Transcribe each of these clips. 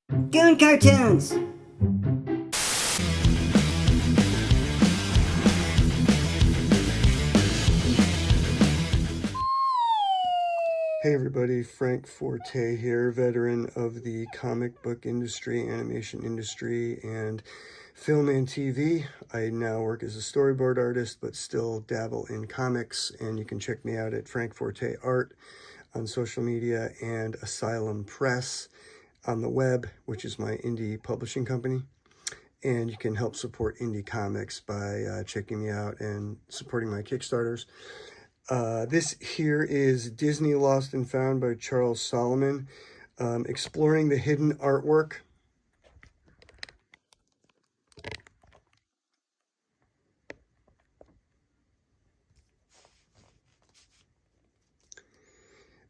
Goon cartoons! Hey everybody, Frank Forte here, veteran of the comic book industry, animation industry, and film and TV. I now work as a storyboard artist, but still dabble in comics, and you can check me out at Frank Forte Art on social media and Asylum Press on the web, which is my indie publishing company. And you can help support indie comics by checking me out and supporting my Kickstarters. This here is Disney Lost and Found by Charles Solomon, exploring the hidden artwork.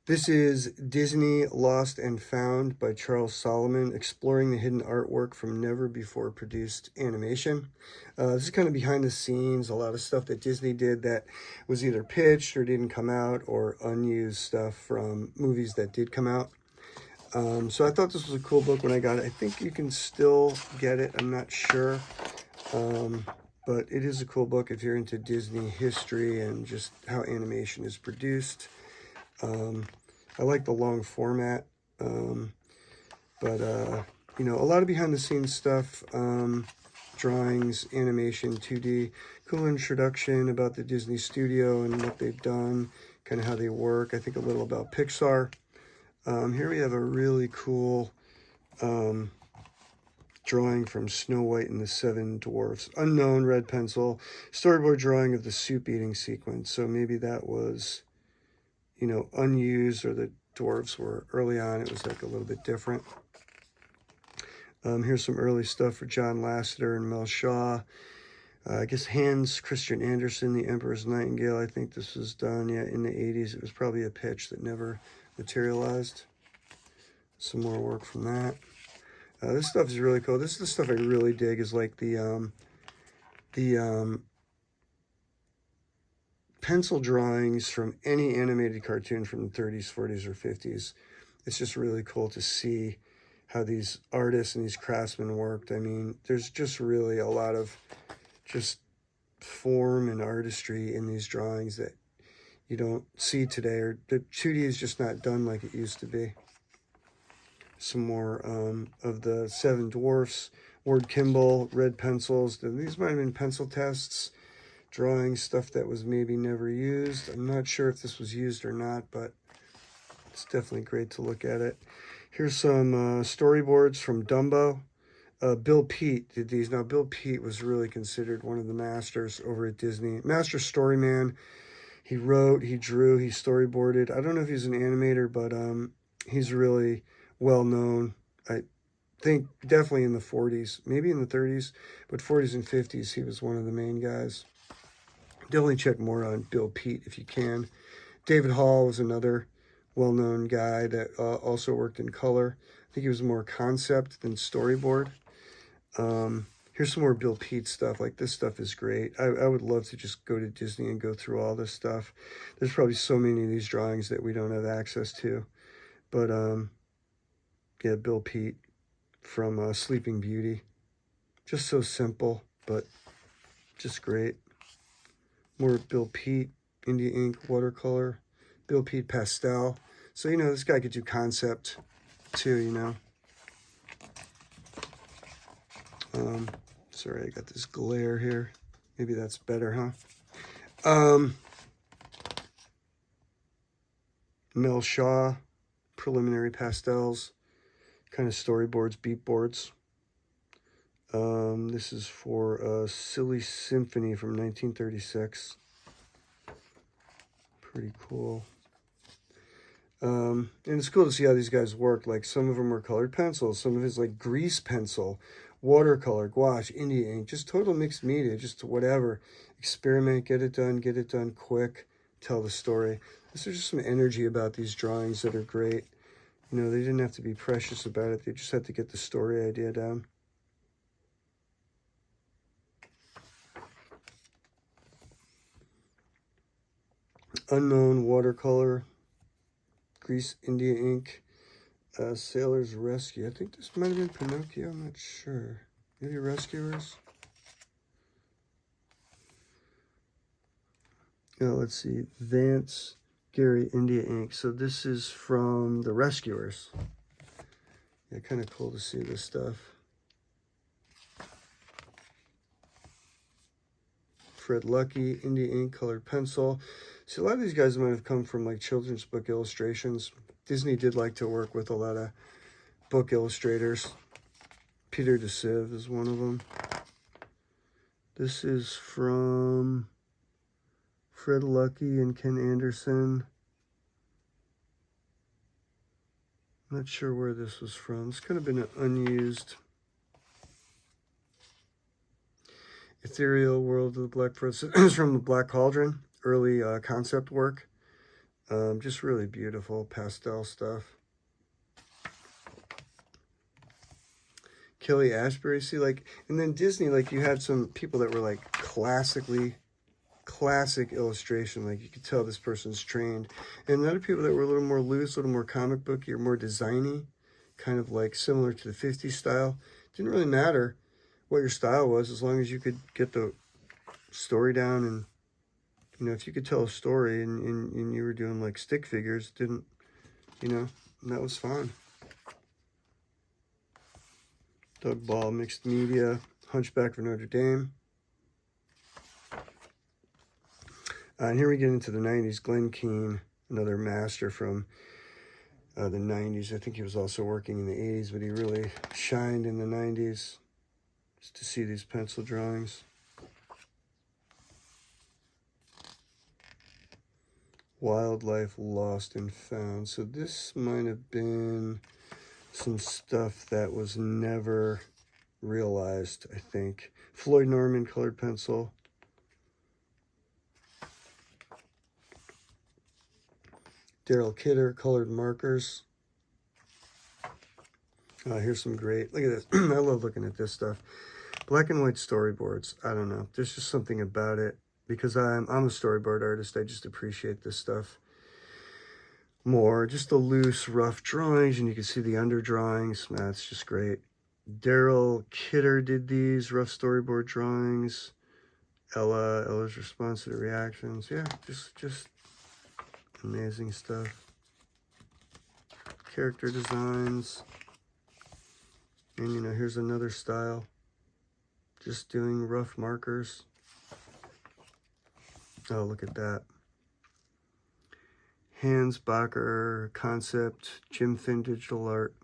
This is Disney Lost and Found by Charles Solomon, exploring the hidden artwork from never before produced animation. This is kind of behind the scenes, a lot of stuff that Disney did that was either pitched or didn't come out, or unused stuff from movies that did come out. So I thought this was a cool book when I got it. I think you can still get it, I'm not sure. But it is a cool book if you're into Disney history and just how animation is produced. I like the long format, but you know, a lot of behind the scenes stuff, drawings, animation, 2D, cool introduction about the Disney studio and what they've done, kind of how they work. I think a little about Pixar. Here we have a really cool drawing from Snow White and the Seven Dwarfs. Unknown, red pencil, storyboard drawing of the soup eating sequence. So maybe that was, you know, unused, or the dwarves were early on. It was like a little bit different. Here's some early stuff for John Lasseter and Mel Shaw. I guess Hans Christian Andersen, The Emperor's Nightingale. I think this was done, yeah, in the 80s. It was probably a pitch that never materialized. Some more work from that. This stuff is really cool. This is the stuff I really dig, is like the pencil drawings from any animated cartoon from the 30s, 40s, or 50s. It's just really cool to see how these artists and these craftsmen worked. I mean, there's just really a lot of just form and artistry in these drawings that you don't see today, or the 2D is just not done like it used to be. Some more of the Seven Dwarfs, Ward Kimball, red pencils. These might have been pencil tests, drawing stuff that was maybe never used. I'm not sure if this was used or not, but it's definitely great to look at it. Here's some storyboards from Dumbo. Bill Peet did these. Now, Bill Peet was really considered one of the masters over at Disney. Master storyman. He wrote, he drew, he storyboarded. I don't know if he's an animator, but he's really well known. I think definitely in the 40s, maybe in the 30s, but 40s and 50s, he was one of the main guys. Definitely check more on Bill Peet if you can. David Hall was another well-known guy that also worked in color. I think he was more concept than storyboard. Here's some more Bill Peet stuff. Like, this stuff is great. I would love to just go to Disney and go through all this stuff. There's probably so many of these drawings that we don't have access to. But, yeah, Bill Peet from Sleeping Beauty. Just so simple, but just great. More Bill Peet, India ink, watercolor. Bill Peet pastel. So, you know, this guy could do concept too, you know. Sorry, I got this glare here. Maybe that's better, huh? Mel Shaw, preliminary pastels, kind of storyboards, beat boards. This is for a Silly Symphony from 1936. Pretty cool. And it's cool to see how these guys work. Like, some of them were colored pencils, some of it's like grease pencil, watercolor, gouache, India ink, just total mixed media, just whatever. Experiment, get it done quick, tell the story. There's just some energy about these drawings that are great. You know, they didn't have to be precious about it. They just had to get the story idea down. Unknown watercolor, grease, India ink. Sailor's Rescue. I think this might have been Pinocchio. I'm not sure. Maybe Rescuers. Oh, let's see. Vance Gary India Inc. So this is from The Rescuers. Yeah, kind of cool to see this stuff. Fred Lucky, India Ink, colored pencil. See, a lot of these guys might have come from like children's book illustrations. Disney did like to work with a lot of book illustrators. Peter DeCive is one of them. This is from Fred Lucky and Ken Anderson. I'm not sure where this was from. It's kind of been an unused Ethereal World of the Black Forest. It's from the Black Cauldron, early concept work. Just really beautiful pastel stuff. Kelly Ashbury, see, like, and then Disney, like, you had some people that were like classic illustration, like you could tell this person's trained, and other people that were a little more loose, a little more comic booky or more designy, kind of like similar to the 50s style. Didn't really matter what your style was, as long as you could get the story down, and you know, if you could tell a story and you were doing like stick figures, didn't, you know, and that was fine. Doug Ball, Mixed Media, Hunchback for Notre Dame. And here we get into the 90s. Glenn Keane, another master from the 90s. I think he was also working in the 80s, but he really shined in the 90s. Just to see these pencil drawings. Wildlife Lost and Found. So this might have been some stuff that was never realized, I think. Floyd Norman, colored pencil. Daryl Kidder, colored markers. Here's some great, look at this. I love looking at this stuff. Black and white storyboards. I don't know. There's just something about it. Because I'm a storyboard artist, I just appreciate this stuff more. Just the loose, rough drawings, and you can see the under drawings. That's just great. Daryl Kidder did these rough storyboard drawings. Ella's response to the reactions. Yeah, just amazing stuff. Character designs. And, you know, here's another style. Just doing rough markers. Oh, look at that. Hans Bacher concept, Jim Finn digital art.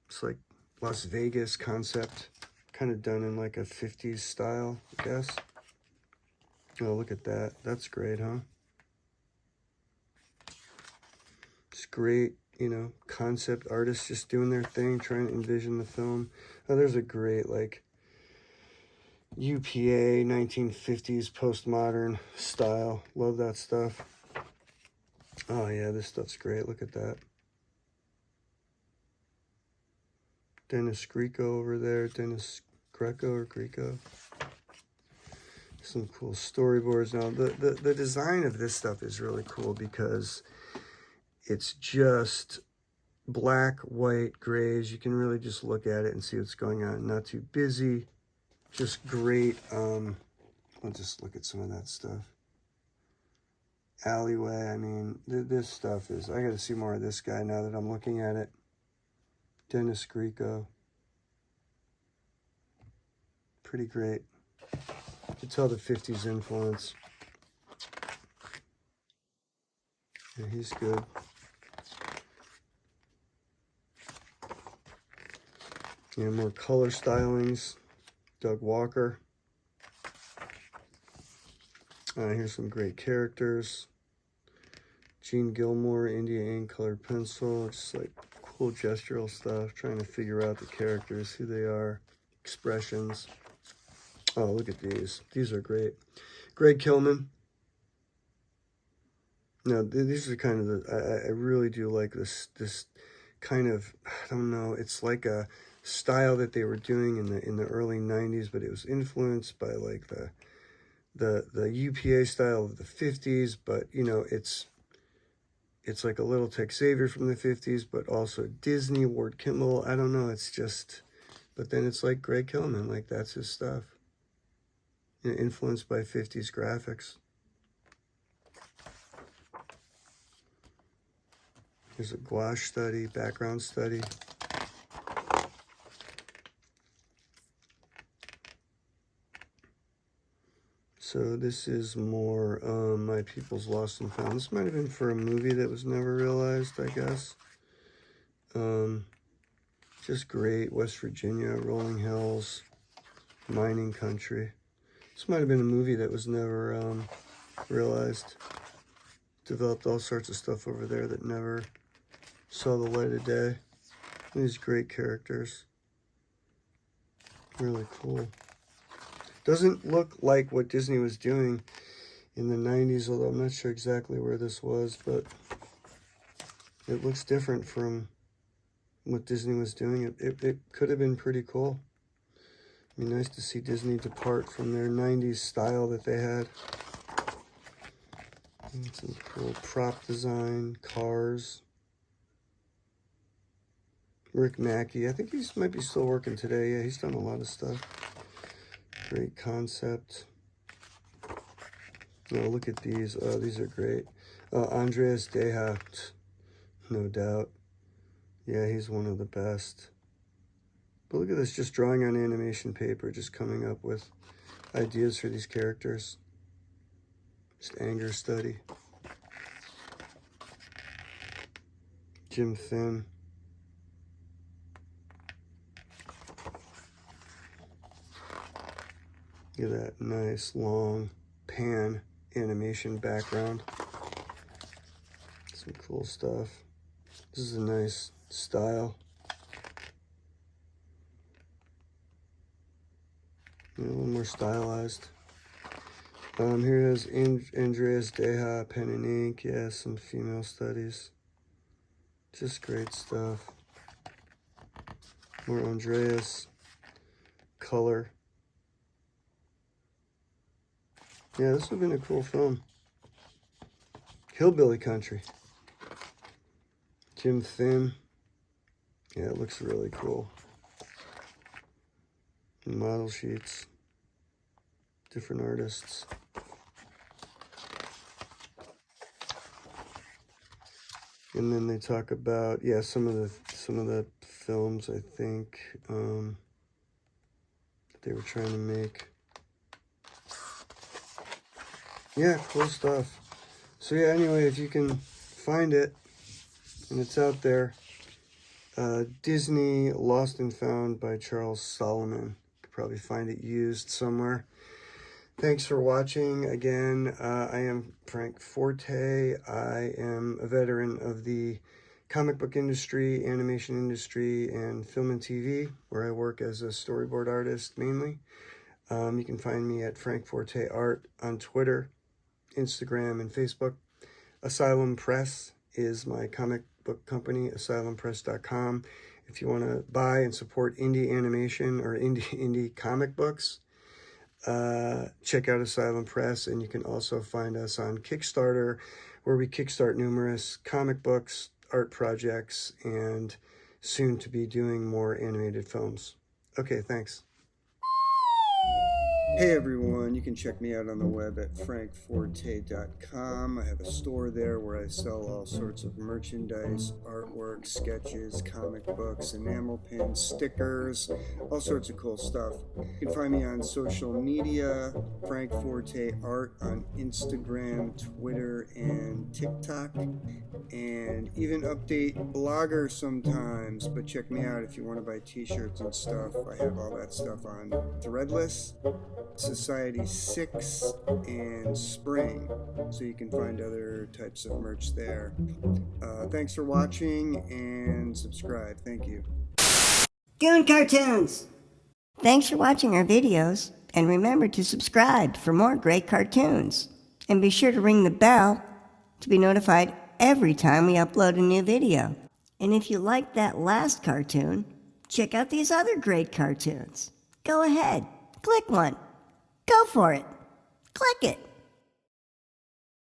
It's like Las Vegas concept, kind of done in like a 50s style, I guess. Oh, look at that. That's great, huh? It's great, you know, concept artists just doing their thing, trying to envision the film. Oh, there's a great, like, UPA 1950s postmodern style. Love that stuff. Oh yeah, this stuff's great. Look at that. Dennis Greco over there. Dennis Greco or Greco. Some cool storyboards. Now the design of this stuff is really cool because it's just black, white, grays. You can really just look at it and see what's going on. Not too busy. Just great. I'll just look at some of that stuff. Alleyway. I mean, this stuff is, I got to see more of this guy now that I'm looking at it. Dennis Greco. Pretty great. You can tell the 50s influence. Yeah, he's good. Yeah, more color stylings. Doug Walker. Here's some great characters. Gene Gilmore, India Ink, colored pencil. Just like cool gestural stuff. Trying to figure out the characters, who they are, expressions. Oh, look at these. These are great. Greg Kilman. Now, these are kind of the, I really do like this kind of, I don't know, it's like a style that they were doing in the early 90s, but it was influenced by like the UPA style of the 50s, but you know, it's it's like a little Tex Xavier from the 50s, but also Disney, Ward Kimball. I don't know. It's just, but then it's like Greg Killman. Like, that's his stuff. You know, influenced by 50s graphics. There's a gouache study, background study. So this is more My People's Lost and Found. This might have been for a movie that was never realized, I guess. Just great. West Virginia, rolling hills, mining country. This might have been a movie that was never realized. Developed all sorts of stuff over there that never saw the light of day. These great characters. Really cool. Doesn't look like what Disney was doing in the 90s, although I'm not sure exactly where this was, but it looks different from what Disney was doing. It could have been pretty cool. It'd be nice to see Disney depart from their 90s style that they had. And some cool prop design, cars. Rick Mackey, I think he might be still working today. Yeah, he's done a lot of stuff. Great concept. Oh, look at these. Oh, these are great. Andreas Deha, no doubt. Yeah, he's one of the best. But look at this, just drawing on animation paper, just coming up with ideas for these characters. Just anger study. Jim Finn. Look at that nice long pan animation background. Some cool stuff. This is a nice style. A little more stylized. Here is Andreas Deha, pen and ink. Yeah, some female studies. Just great stuff. More Andreas. Color. Yeah, this would have been a cool film. Hillbilly Country. Jim Finn. Yeah, it looks really cool. Model sheets. Different artists. And then they talk about, yeah, some of the films, I think, that they were trying to make. Yeah, cool stuff. So yeah, anyway, if you can find it, and it's out there, Disney Lost and Found by Charles Solomon. You could probably find it used somewhere. Thanks for watching. Again, I am Frank Forte. I am a veteran of the comic book industry, animation industry, and film and TV, where I work as a storyboard artist mainly. You can find me at Frank Forte Art on Twitter, Instagram, and Facebook. Asylum Press is my comic book company, asylumpress.com. If you want to buy and support indie animation or indie comic books, check out Asylum Press, and you can also find us on Kickstarter, where we kickstart numerous comic books, art projects, and soon to be doing more animated films. Okay, thanks. Hey everyone, you can check me out on the web at frankforte.com. I have a store there where I sell all sorts of merchandise, artwork, sketches, comic books, enamel pins, stickers, all sorts of cool stuff. You can find me on social media, Frank Forte Art on Instagram, Twitter, and TikTok, and even update Blogger sometimes, but check me out if you want to buy t-shirts and stuff. I have all that stuff on Threadless, Society 6, and Spring, so you can find other types of merch there. Thanks for watching, and subscribe. Thank you. Goon Cartoons! Thanks for watching our videos, and remember to subscribe for more great cartoons. And be sure to ring the bell to be notified every time we upload a new video. And if you liked that last cartoon, check out these other great cartoons. Go ahead, click one. Go for it. Click it.